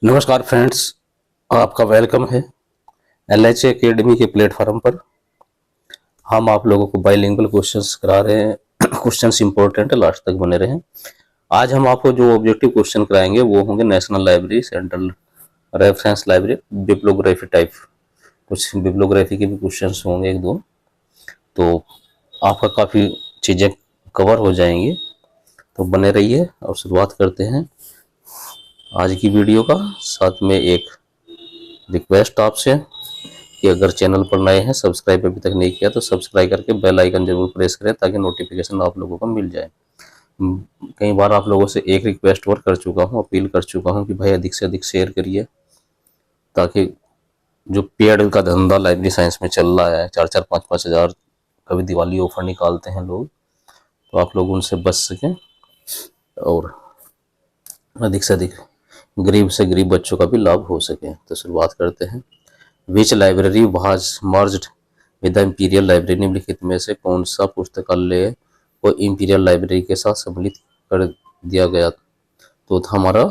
नमस्कार फ्रेंड्स, आपका वेलकम है एलएच एकेडमी के प्लेटफॉर्म पर। हम आप लोगों को बाइलिंगुअल क्वेश्चंस करा रहे हैं। क्वेश्चंस इंपॉर्टेंट है, लास्ट तक बने रहें। आज हम आपको जो ऑब्जेक्टिव क्वेश्चन कराएंगे वो होंगे national library, central reference library, bibliography type. कुछ बिब्लियोग्राफी के भी क्वेश्चंस होंगे एक दो, तो आपका काफ़ी चीज़ें कवर हो जाएंगी। तो बने रहिए और शुरुआत करते हैं आज की वीडियो का। साथ में एक रिक्वेस्ट आपसे कि अगर चैनल पर नए हैं, सब्सक्राइब अभी तक नहीं किया तो सब्सक्राइब करके बेल आइकन जरूर प्रेस करें ताकि नोटिफिकेशन आप लोगों को मिल जाए। कई बार आप लोगों से एक रिक्वेस्ट और कर चुका हूँ, अपील कर चुका हूँ कि भाई अधिक से अधिक शेयर करिए, ताकि जो पेड का धंधा लाइब्रेरी साइंस में चल रहा है, 4-4, 5-5 हज़ार कभी दिवाली ऑफर निकालते हैं लोग, तो आप लोग उनसे बच सकें और अधिक से अधिक गरीब से गरीब बच्चों का भी लाभ हो सके। तो शुरुआत करते हैं। Which library was merged with the imperial library, निम्नलिखित में से कौन सा पुस्तकालय को इंपीरियल लाइब्रेरी के साथ सम्मिलित कर दिया गया? तो था हमारा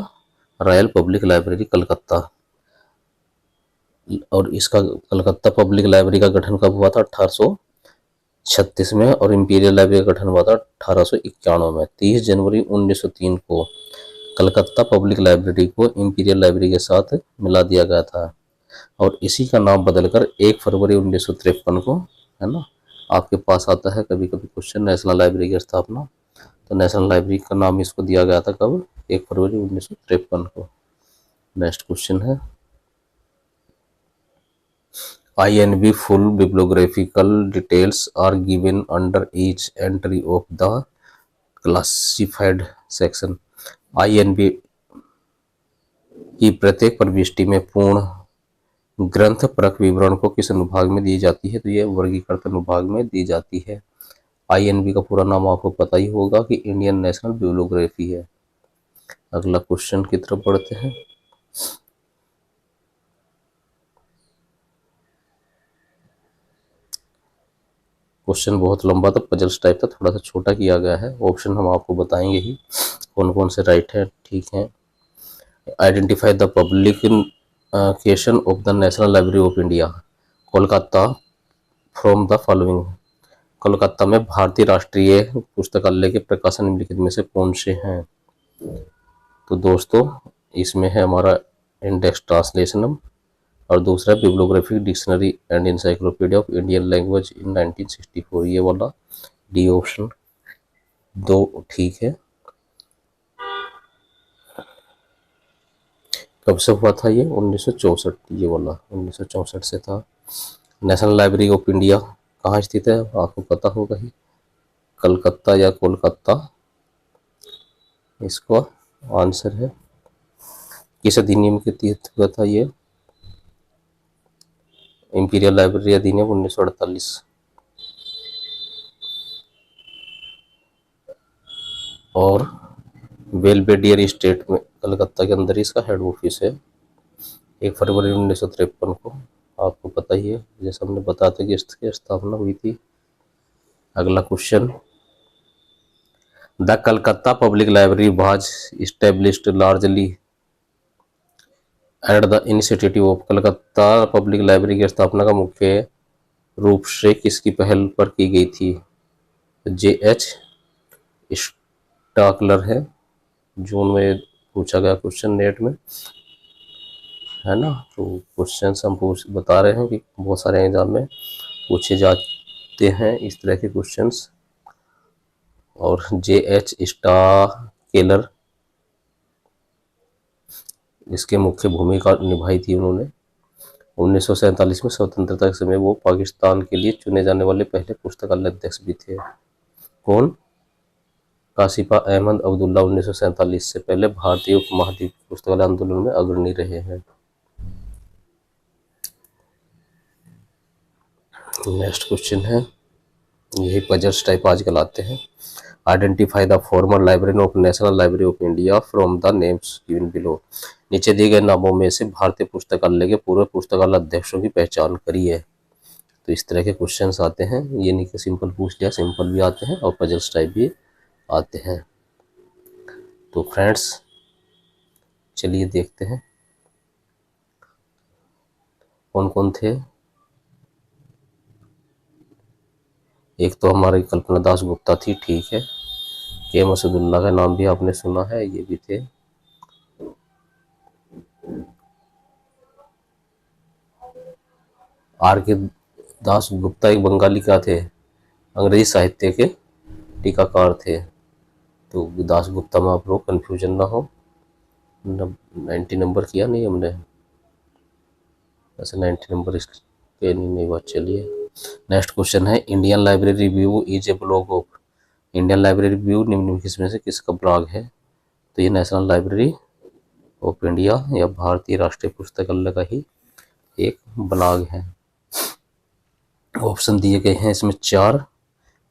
रॉयल पब्लिक लाइब्रेरी कलकत्ता। और इसका कलकत्ता पब्लिक लाइब्रेरी का गठन कब हुआ था? 1836 में। और इंपीरियल लाइब्रेरी का गठन हुआ था 1891 में। 30 जनवरी 1903 को कलकत्ता पब्लिक लाइब्रेरी को इंपीरियल लाइब्रेरी के साथ मिला दिया गया था और इसी का नाम बदलकर 1 फरवरी 1953 को, है ना, आपके पास आता है कभी कभी क्वेश्चन, नेशनल लाइब्रेरी की स्थापना। तो नेशनल लाइब्रेरी का नाम इसको दिया गया था कब? 1 फरवरी 1953 को। नेक्स्ट क्वेश्चन है, INB full bibliographical details are given under each entry of the classified section। INB की प्रत्येक प्रविष्टि में पूर्ण ग्रंथ परक विवरण को किस अनुभाग में दी जाती है? तो ये वर्गीकृत अनुभाग में दी जाती है। INB का पूरा नाम आपको पता ही होगा कि इंडियन नेशनल बिब्लियोग्राफी है। अगला क्वेश्चन की तरफ बढ़ते हैं। क्वेश्चन बहुत लंबा था, पजल्स टाइप था, थोड़ा सा छोटा किया गया है। ऑप्शन हम आपको बताएंगे ही कौन कौन से राइट है, ठीक है। Identify the publication of the national library of India Kolkata from the following. Kolkata में भारतीय राष्ट्रीय पुस्तकालय के प्रकाशन निम्नलिखित में से कौन से हैं? तो दोस्तों इसमें है हमारा इंडेक्स ट्रांसलेशनम और दूसरा bibliographic dictionary and encyclopedia of Indian language in 1964। ये वाला डी ऑप्शन दो ठीक है। कब से हुआ था ये? 1964। ये वाला 1964 से था। नेशनल लाइब्रेरी ऑफ इंडिया कहाँ स्थित है? आपको पता होगा ही, कलकत्ता या कोलकाता इसका आंसर है। किस अधिनियम के तहत हुआ था ये? इंपीरियल लाइब्रेरी अधिनियम 1948। और बेलवेडियर स्टेट में कलकत्ता के अंदर इसका हेड ऑफिस है। 1 फरवरी 1953 को आपको पता ही है, जैसे हमने बताया था कि इसकी स्थापना हुई थी। अगला question, the Calcutta public library was established largely at the initiative of. Calcutta public library की स्थापना का मुख्य रूप से किसकी पहल पर की गई थी? JH स्टाकलर है। जून में पूछा गया क्वेश्चन नेट में, है ना। तो क्वेश्चन हम बता रहे हैं कि बहुत सारे एग्जाम में पूछे जाते हैं इस तरह के क्वेश्चंस। और JH स्टाकेलर इसके मुख्य भूमिका निभाई थी उन्होंने। 1947 में स्वतंत्रता के समय वो पाकिस्तान के लिए चुने जाने वाले पहले पुस्तकालय अध्यक्ष भी थे। कौन? काशिफा अहमद अब्दुल्ला 1947 से पहले भारतीय उपमहाद्वीप पुस्तकालय आंदोलन में अग्रणी रहे हैं। नेक्स्ट क्वेश्चन है, यही पजल्स टाइप आजकल आते हैं। Identify the former librarian of national library of India from the names given below. नीचे दिए गए नामों में से भारतीय पुस्तकालय के पूर्व पुस्तकालय अध्यक्षों की पहचान करिए। तो इस तरह के क्वेश्चंस आते हैं। ये नहीं कि सिंपल पूछ लिया, सिंपल भी आते हैं और पजल्स टाइप भी आते हैं। तो फ्रेंड्स चलिए देखते हैं। कौन कौन थे? एक तो हमारी कल्पना दास गुप्ता थी, ठीक है। के मसूदुल्लाह का नाम भी आपने सुना है, ये भी थे। आर के दास गुप्ता एक बंगाली क्या थे, अंग्रेजी साहित्य के टीकाकार थे। तो दास गुप्ता में आप लोग कन्फ्यूजन ना हो। 90 नंबर किया नहीं हमने, वैसे 90 नंबर इसके नहीं बात। चलिए नेक्स्ट क्वेश्चन है, Indian library review is a blog of. Indian library review निम्नलिखित में से किसका ब्लॉग है? तो ये नेशनल लाइब्रेरी ऑफ इंडिया या भारतीय राष्ट्रीय पुस्तकालय का ही एक ब्लॉग है। ऑप्शन दिए गए हैं इसमें 4,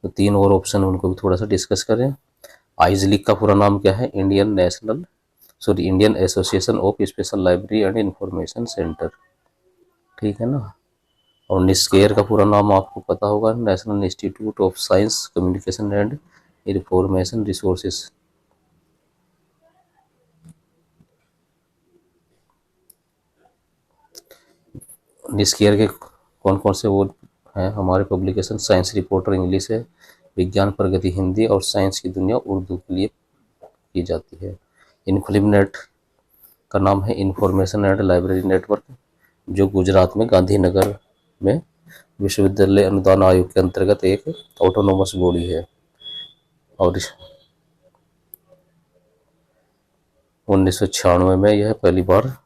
तो 3 और ऑप्शन उनको भी थोड़ा सा डिस्कस करें। आइज लीग का पूरा नाम क्या है? Indian association of special library and information centre, ठीक है ना। और निस्केयर का पूरा नाम आपको पता होगा, national institute of science communication and information resources. NISCAIR के कौन कौन से वो हैं हमारे पब्लिकेशन? साइंस रिपोर्टर इंग्लिश है, विज्ञान प्रगति हिंदी, और साइंस की दुनिया उर्दू के लिए की जाती है। इन्फोलिमनेट का नाम है इंफॉर्मेशन एंड लाइब्रेरी नेटवर्क, जो गुजरात में गांधीनगर में विश्वविद्यालय अनुदान आयोग के अंतर्गत एक ऑटोनोमस बॉडी है। और 1996 में यह पहली बार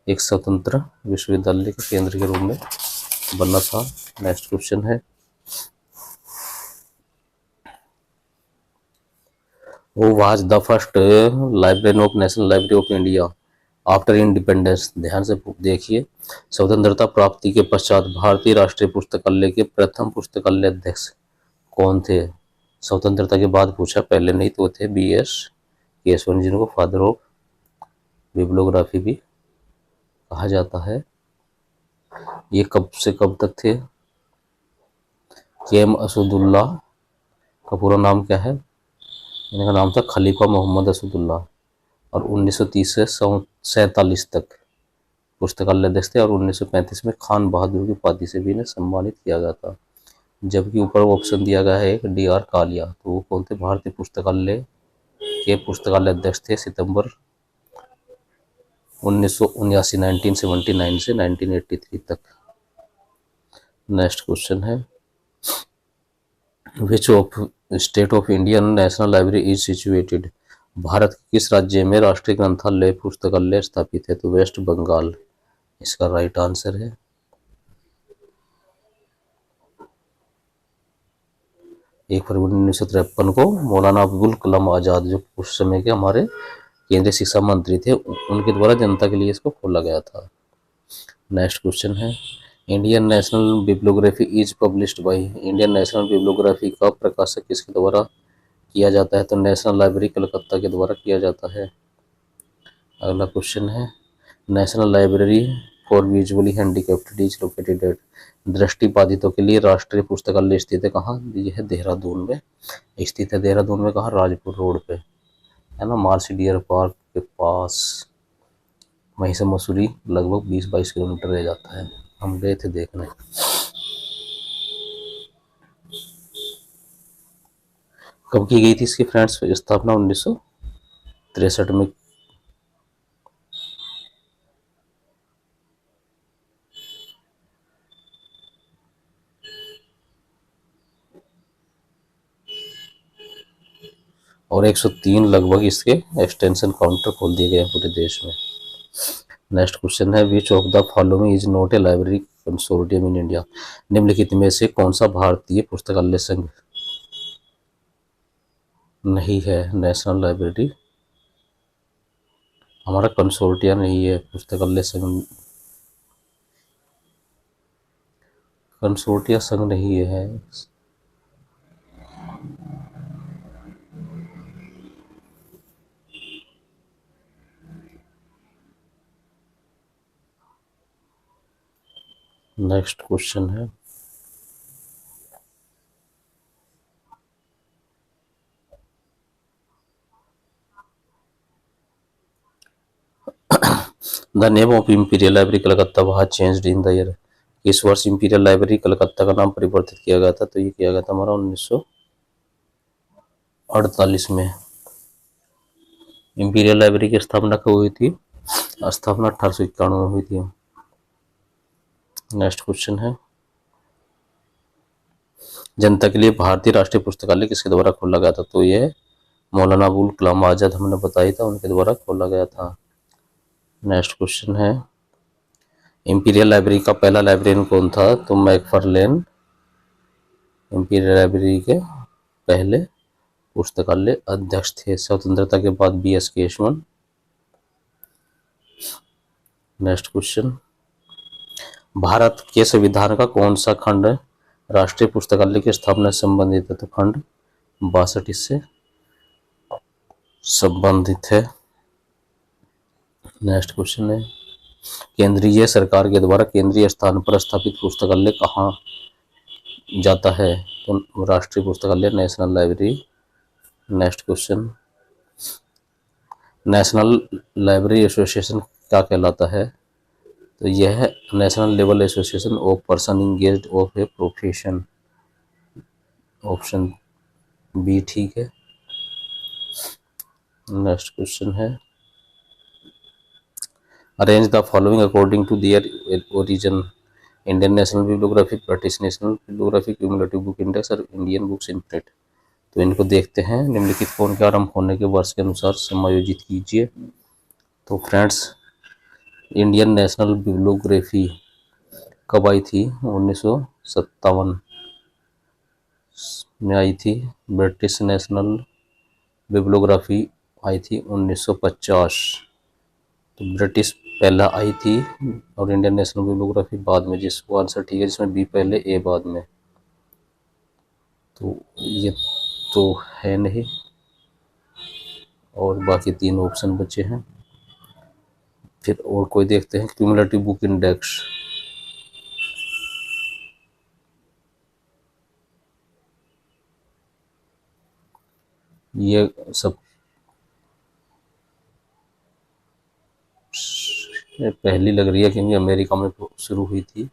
एक स्वतंत्र विश्वविद्यालय के केंद्र के रूप में बना था। नेक्स्ट क्वेश्चन है, वो was the first librarian of national library of India after independence. ध्यान से देखिए, स्वतंत्रता प्राप्ति के पश्चात भारतीय राष्ट्रीय पुस्तकालय के प्रथम पुस्तकालय अध्यक्ष कौन थे? स्वतंत्रता के बाद पूछा, पहले नहीं, तो थे BS केशवन, जिनको फादर ऑफ बिब्लियोग्राफी भी कहा जाता है। ये कब से कब तक थे? के एम असदुल्ला का पूरा नाम क्या है? इनका नाम था खलीफा मोहम्मद असदुल्ला। और 1930 से 47 तक पुस्तकालय अध्यक्ष थे, और 1935 में खान बहादुर की उपाधि से भी इन्हें सम्मानित किया गया था। जबकि ऊपर ऑप्शन दिया गया है एक DR कालिया, तो वो कौन थे? भारतीय पुस्तकालय के पुस्तकालय अध्यक्ष थे सितंबर 1979 से 1983 तक। नेक्स्ट क्वेश्चन है, which of state of Indian national library is situated. Bharat के किस राज्य में राष्ट्रीय ग्रंथालय पुस्तकालय स्थापित है? तो वेस्ट बंगाल इसका राइट आंसर है। 1 फरवरी 1953 को मौलाना अब्दुल कलाम आज़ाद, जो उस समय के हमारे केंद्रीय शिक्षा मंत्री थे, उनके द्वारा जनता के लिए इसको खोला गया था। नेक्स्ट क्वेश्चन है, Indian national bibliography is published by. Indian national bibliography का प्रकाशक किसके द्वारा किया जाता है? तो नेशनल लाइब्रेरी कलकत्ता के द्वारा किया जाता है। अगला क्वेश्चन है, national library for visually handicapped is located at. दृष्टिबाधितों के लिए राष्ट्रीय पुस्तकालय स्थित है कहाँ? ये है देहरादून में स्थित है। देहरादून में कहाँ? राजपुर रोड पे, है ना, मार्श डियर पार्क के पास। वहीं से मसूरी लगभग 20-22 किलोमीटर रह जाता है। हम गए थे देखने। कब की गई थी इसकी फ्रेंड्स स्थापना? 1963 में। और 103 लगभग इसके एक्सटेंशन काउंटर खोल दिए गए हैं पूरे देश में। नेक्स्ट क्वेश्चन है, which of the following is not a library consortium in India. निम्नलिखित में से कौन सा भारतीय पुस्तकालय संघ नहीं है? नेशनल लाइब्रेरी हमारा कंसोर्टिया नहीं है, पुस्तकालय संघ, कंसोर्टिया संघ नहीं है। नेक्स्ट क्वेश्चन है, the name of imperial library Calcutta was changed in the year. इस वर्ष इंपीरियल लाइब्रेरी कलकत्ता का नाम परिवर्तित किया गया था, तो ये किया गया था हमारा 1948 में। इंपीरियल लाइब्रेरी की स्थापना कब हुई थी? स्थापना 1891 में हुई थी। नेक्स्ट क्वेश्चन है, जनता के लिए भारतीय राष्ट्रीय पुस्तकालय किसके द्वारा खोला गया था? तो यह मौलाना अबुल कलाम आजाद हमने बताया था, उनके द्वारा खोला गया था। नेक्स्ट क्वेश्चन है, इंपीरियल लाइब्रेरी का पहला लाइब्रेरियन कौन था? तो मैकफार्लेन इंपीरियल लाइब्रेरी के पहले पुस्तकालय अध्यक्ष थे। स्वतंत्रता के बाद BS Keshavan. Next question, Bharat के संविधान का कौन सा खंड राष्ट्रीय पुस्तकालय की स्थापना से संबंधित है? तो खंड 62 इससे संबंधित है। नेक्स्ट क्वेश्चन है, केंद्रीय सरकार के द्वारा केंद्रीय स्थान पर स्थापित पुस्तकालय कहाँ जाता है? तो राष्ट्रीय पुस्तकालय, national library. Next question, national library association क्या कहलाता है? तो यह है national level association of person engaged of a profession. Option B ठीक है। नेक्स्ट क्वेश्चन है, arrange the following according to their origin. Indian national bibliography, British national bibliography, cumulative book index और इंडियन बुक्स इन प्रिंट। तो इनको देखते हैं। निम्नलिखित कौन के आरंभ होने के वर्ष के अनुसार समायोजित कीजिए। तो फ्रेंड्स, इंडियन नेशनल बिब्लियोग्राफी कब आई थी? 1957 में आई थी। ब्रिटिश नेशनल बिब्लियोग्राफी आई थी 1950। तो ब्रिटिश पहला आई थी और इंडियन नेशनल बिब्लियोग्राफी बाद में, जिसको आंसर ठीक है, जिसमें बी पहले ए बाद में। तो ये तो है नहीं, और बाकी 3 ऑप्शन बचे हैं। फिर और कोई देखते हैं, क्यूमुलेटिव बुक इंडेक्स। ये सब पहली लग रही है क्योंकि अमेरिका में शुरू हुई थी,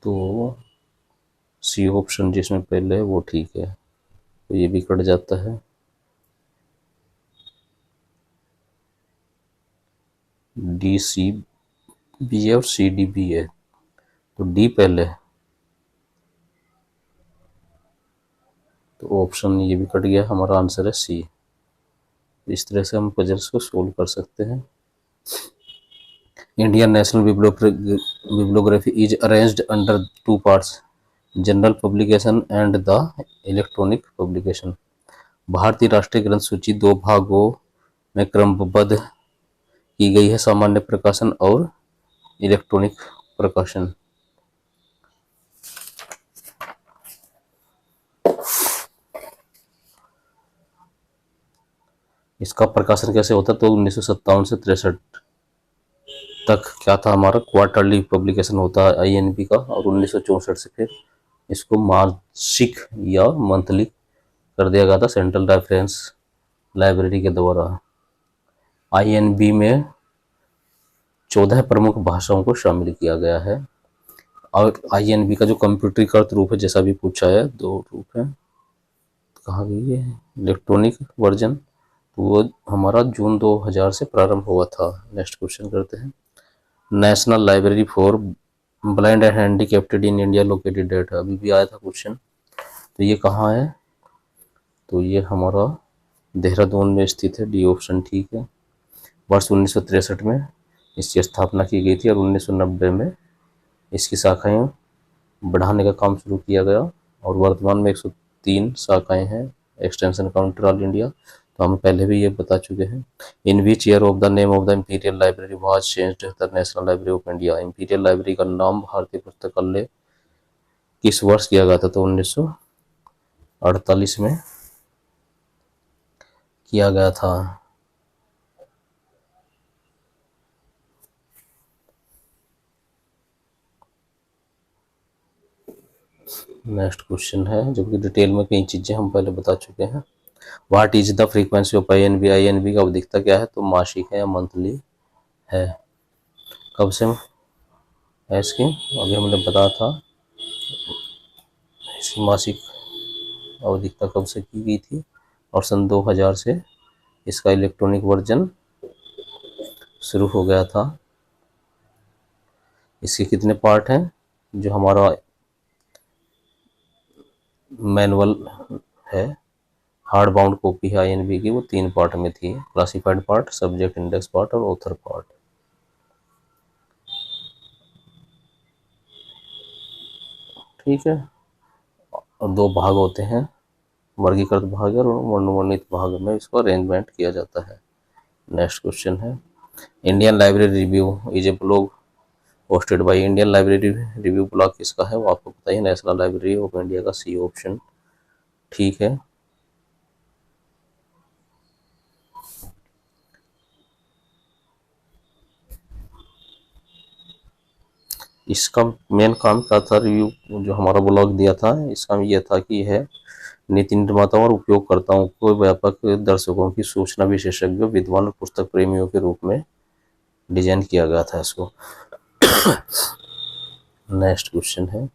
तो सी ऑप्शन जिसमें पहले है वो ठीक है, तो ये भी कट जाता है। DCB है और CDB है, तो डी पहले है, तो ऑप्शन ये भी कट गया। हमारा आंसर है सी। इस तरह से हम पजल्स को सोल्व कर सकते हैं। Indian national bibliography is arranged under 2 parts, general publication and the electronic publication. भारतीय राष्ट्रीय ग्रंथ सूची 2 भागों में क्रमबद्ध की गई है, सामान्य प्रकाशन और इलेक्ट्रॉनिक प्रकाशन। इसका प्रकाशन कैसे होता है? तो 1957 से 63 तक क्या था हमारा, क्वार्टरली पब्लिकेशन होता है INB का, और 1964 से फिर इसको मासिक या मंथली कर दिया गया था सेंट्रल रेफरेंस लाइब्रेरी के द्वारा। INB में 14 प्रमुख भाषाओं को शामिल किया गया है, और INB का जो कंप्यूटरीकृत रूप है, जैसा भी पूछा है, 2 रूप है। कहाँ गई है इलेक्ट्रॉनिक वर्जन? तो वो हमारा जून 2000 से प्रारंभ हुआ था। नेक्स्ट क्वेश्चन करते हैं, national library for blind and handicapped in India located at. अभी भी आया था क्वेश्चन, तो ये कहाँ है? तो ये हमारा देहरादून में स्थित है। डी ऑप्शन ठीक है। वर्ष 1963 में इसकी स्थापना की गई थी और 1990 में इसकी शाखाएं बढ़ाने का काम शुरू किया गया, और वर्तमान में 103 शाखाएं हैं। एक्सटेंशन काउंटर ऑल इंडिया, तो हम पहले भी ये बता चुके हैं। In which year of the name of the imperial library was changed the national library of India. Imperial library का नाम भारतीय पुस्तकालय किस वर्ष किया गया था? तो 1948 में किया गया था। नेक्स्ट क्वेश्चन है, जो कि डिटेल में कई चीजें हम पहले बता चुके हैं। What is the frequency of INB। INB का अधिकता क्या है? तो मासिक है या मंथली है। कब से है इसकी, अभी हमने बताया था, इसकी मासिक अवधिकता कब से की गई थी, और सन 2000 से इसका इलेक्ट्रॉनिक वर्जन शुरू हो गया था। इसके कितने पार्ट हैं, जो हमारा मैनुअल है, हार्ड बाउंड कॉपी है आईएनबी की, वो 3 पार्ट में थी, classified part, subject index part और ऑथर पार्ट। ठीक है, और 2 भाग होते हैं, वर्गीकृत भाग और वर्णवर्णित भाग में इसको अरेंजमेंट किया जाता है। नेक्स्ट क्वेश्चन है, Indian library review is a blog hosted by, Indian library review blog किसका है, वो आपको पता ही, नेशनल लाइब्रेरी ऑफ इंडिया का, सी ऑप्शन ठीक है। इसका मेन काम क्या था, रिव्यू जो हमारा ब्लॉग दिया था, इसका ये था कि यह नीति निर्माताओं और उपयोगकर्ताओं को व्यापक दर्शकों की सूचना विशेषज्ञों, विद्वान और पुस्तक प्रेमियों के रूप में डिजाइन किया गया था इसको। नेक्स्ट क्वेश्चन है,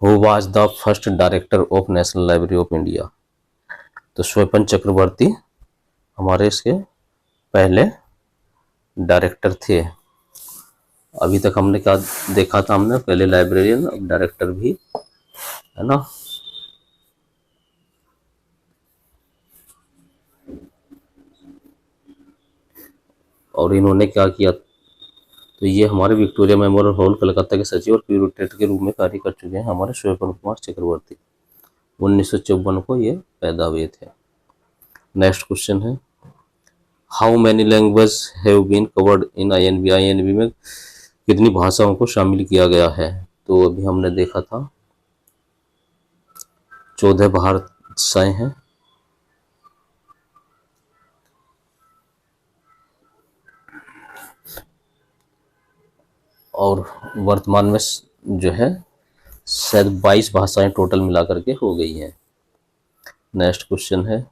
who was the first director of national library of India, तो स्वपन चक्रवर्ती हमारे इसके पहले डायरेक्टर थे। अभी तक हमने क्या देखा था, हमने पहले लाइब्रेरियन, अब डायरेक्टर भी है ना। और इन्होंने क्या किया, तो ये हमारे विक्टोरिया मेमोरियल हॉल कलकत्ता के सचिव और क्यूरेटर के रूप में कार्य कर चुके हैं हमारे स्वपन कुमार चक्रवर्ती। 1954 को ये पैदा हुए थे। नेक्स्ट क्वेश्चन है, how many language have been covered in INB, INB में कितनी भाषाओं को शामिल किया गया है, तो अभी हमने देखा था 14 भाषाएं हैं। और वर्तमान में जो है शायद 22 भाषाएं टोटल मिला करके हो गई हैं। नेक्स्ट क्वेश्चन है,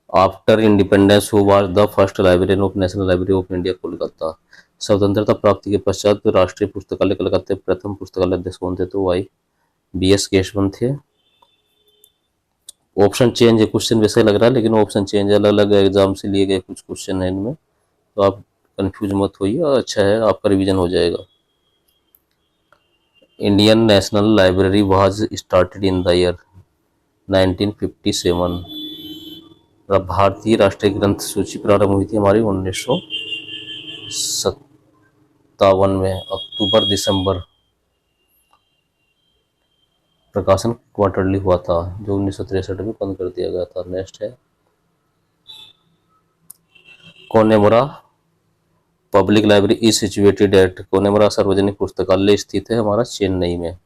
after independence who was the first librarian of national library of India Kolkata, स्वतंत्रता प्राप्ति के पश्चात राष्ट्रीय पुस्तकालय कलकत्ता के प्रथम पुस्तकालय अध्यक्ष कौन थे, तो वाई बीएस केशवन थे। ऑप्शन चेंज है, क्वेश्चन वैसे लग रहा है लेकिन ऑप्शन चेंज, अलग अलग एग्जाम से लिए गए कुछ क्वेश्चन है इनमें, तो आप कंफ्यूज मत होइए, अच्छा है आपका रिवीजन हो जाएगा। Indian national library was started in the year 1957। भारतीय राष्ट्रीय ग्रंथ सूची प्रारंभ हुई थी हमारी 1957 में, अक्टूबर दिसंबर प्रकाशन क्वार्टरली हुआ था, जो 1963 में बंद कर दिया गया था। नेक्स्ट है, Connemara public library is situated at, Connemara सार्वजनिक पुस्तकालय स्थित है हमारा चेन्नई में।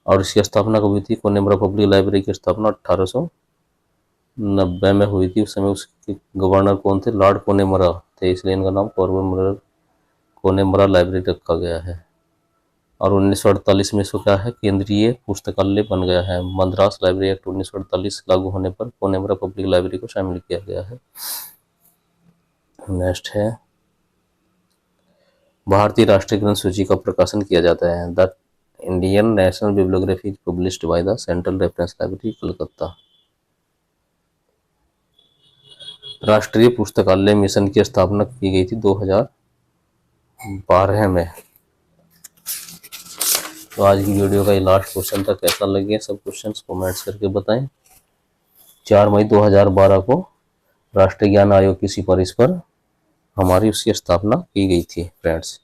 और इसकी स्थापना कब हुई थी, कोनेमरा पब्लिक लाइब्रेरी की स्थापना 1890 में हुई थी। उस समय उसके गवर्नर कौन थे, लॉर्ड कोनेमरा थे, इसलिए इनका नाम कोनेमरा लाइब्रेरी रखा गया है। और 1948 में इसको क्या है, केंद्रीय पुस्तकालय बन गया है। मद्रास लाइब्रेरी एक्ट 1948 लागू होने पर कोनेमरा पब्लिक लाइब्रेरी को शामिल किया गया है। नेक्स्ट है, भारतीय राष्ट्रीय ग्रंथ सूची का प्रकाशन किया जाता है, the Indian national bibliography published by the central reference library Calcutta. राष्ट्रीय पुस्तकालय मिशन की स्थापना की गई थी 2012 में। तो आज की वीडियो का ये लास्ट क्वेश्चन था, कैसा लगे सब क्वेश्चंस कमेंट्स करके बताएं। 4 मई 2012 को राष्ट्रीय ज्ञान आयोग की सिफारिश पर हमारी उसकी स्थापना की गई थी फ्रेंड्स।